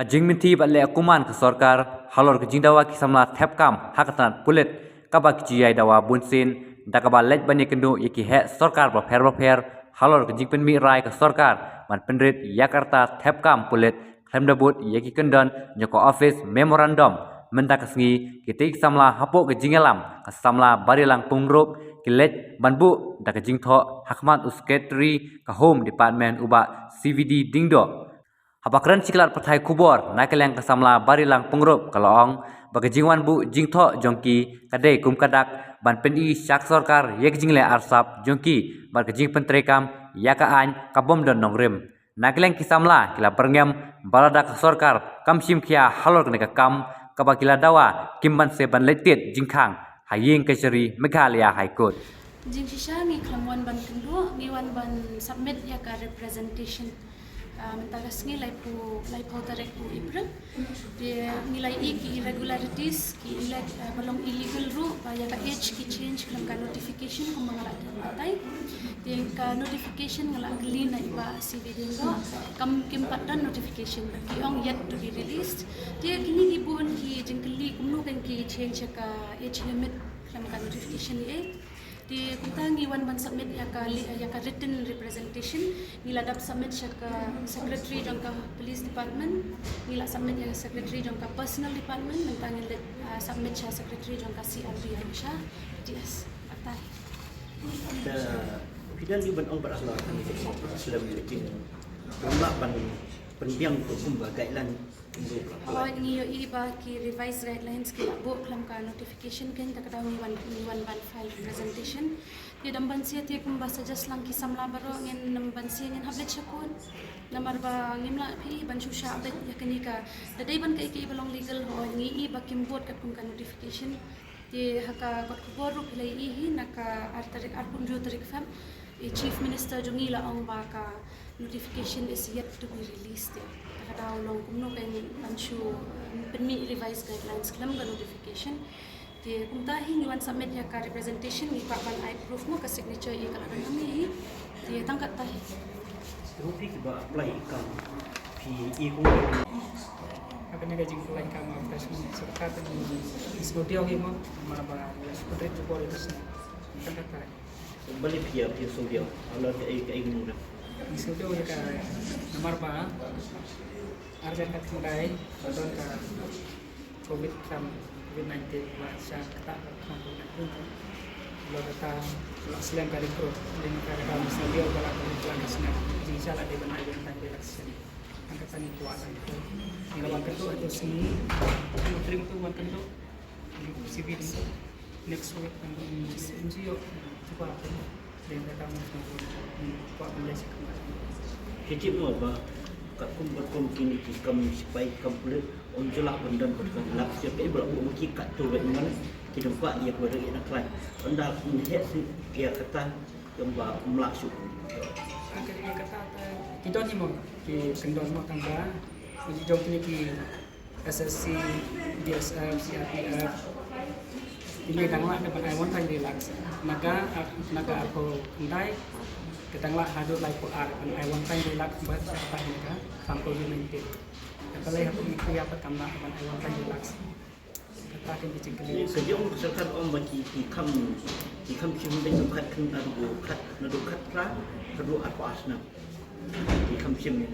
Kajing minti balle akuman ke sarkar halor kajing dawa kisamla thepkam hakatan pulit kabak jiyai dawa bunsin dakaba lej bani kendu yaki he sarkar ba pher halor kajing penmi rai ke sarkar man penrit Yakarta thepkam pulit klemdabut yaki kendan nyoko office memorandum mendak kesngi kitik samla hapuk kajing elam kasamla barilang pungrup kilet banbu dak kajing tho hakmat usketri ka home department uba CVD dingdo Habakran siklat pathai kubor nakeleng kasamla barilang pengrup kalong bagajingwan bu jingtho jongki kadai kum kadak ban peni syak sarkar yek jingle arsap jongki bagajing pentrekam yaka an kabom don nongrim nakeleng kisamla kila berngem baladak sarkar kamsim khia halor kene kam kabakila dawa kimban se ban letit jingkhang haying kachari Meghalaya High Court Jing sisa ni kelamuan ban kendua ngiwan ban submit ya ka representation mentagas ngi lai pu tarek pu April dia nilai ki irregularities ki ilek belum illegal ru ya ka age ki change kelam ka notification ko mangalak patai dia ka notification ngalak geli na iba CV dinggo kam kim patan notification ki ong yet to be released dia kini gibun ki jengkeli kumnu kan ki change ka age limit kelam ka notification ni di kuntangi wan ban submit ya ka written representation nila dap submit ya ka secretary jangka police department nila submit ya secretary jangka personal department mentangi submit ya secretary jangka CRB Aisyah DS atai Pidan di ban ong berasal Islam itu rumah ban pendiam hukum guideline Oh ini yo iba ki revised guidelines ki bu kelam ka notification kan tak tahu ni wan ban file presentation di damban sia ti kum bahasa jas lang ki samla baro ngin namban sia ngin hablet syakun namar ba ngimla pi ban susha update ya kini ka dadai ban kai ki belong legal ho ngi iba kim bot ka kum ka notification di haka kot kubor ru pilai ihi naka artarik arpun jo tarik fam chief minister jongila ong ba ka notification is yet to be released kadao long kumno kan anshu penmi revised guidelines kelam ga notification di kuntahi niwan submit ya ka representation ni pak ban I proof mo ka signature i kala kami di tangkat tahi rupi ki ba apply ikam pi ko akan ada jingko lain kamu aplikasi serta diskusi lagi mau mana ba seperti itu boleh terus tangkat balik pi studio Allah ke ilmu diskusi ya ka nomor ba arjan kat kudai betul ka COVID-19 masa kata COVID-19 lo kata Islam kali pro dengan kata Muslim dia kalau pelan sana jadi salah di benar dengan election angkatan itu ada itu ngelawan itu atau sini terima tu wan kentu civil next week MCO coba dengan kata Muslim buat menjadi kemarin hijab mo ba kum kini kam sipai complete onjelak bandan kan lak siap e bro mo ki kat tu wen mana ki dompa ia ko rek nak lai anda ni het si dia kata kemba melaksuk angkat kata kita ni mo ki kendor mo tangga uji jom ki SSC DSF CRPF ini kangla dapat I want to relax naga apa ndai ketanglah hadut lai po ar I want to relax buat apa mereka sampai COVID-19 apalagi aku mikir apa kamla I want to relax kata kan dicengkeli sejauh serta om bagi di kam sim dengan kat kan nadu kat ra kedua apa asna di kam sim ni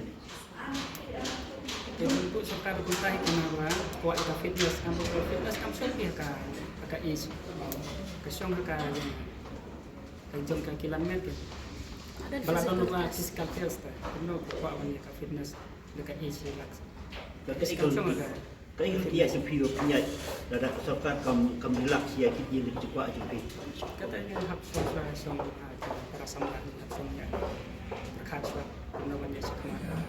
jadi untuk serta berkuntai kenapa kuat ka fitness kamu fitness kamu selfie ka is kesyong ka jom ka kilometer Balatan lupa physical test, kena buat banyak fitness dekat age relax. Dekat ikon dia sepiu punya dadak sokat kam relax ya kita lebih cepat juga. Katanya hak suara song para samaran songnya berkat suara kena banyak sekarang.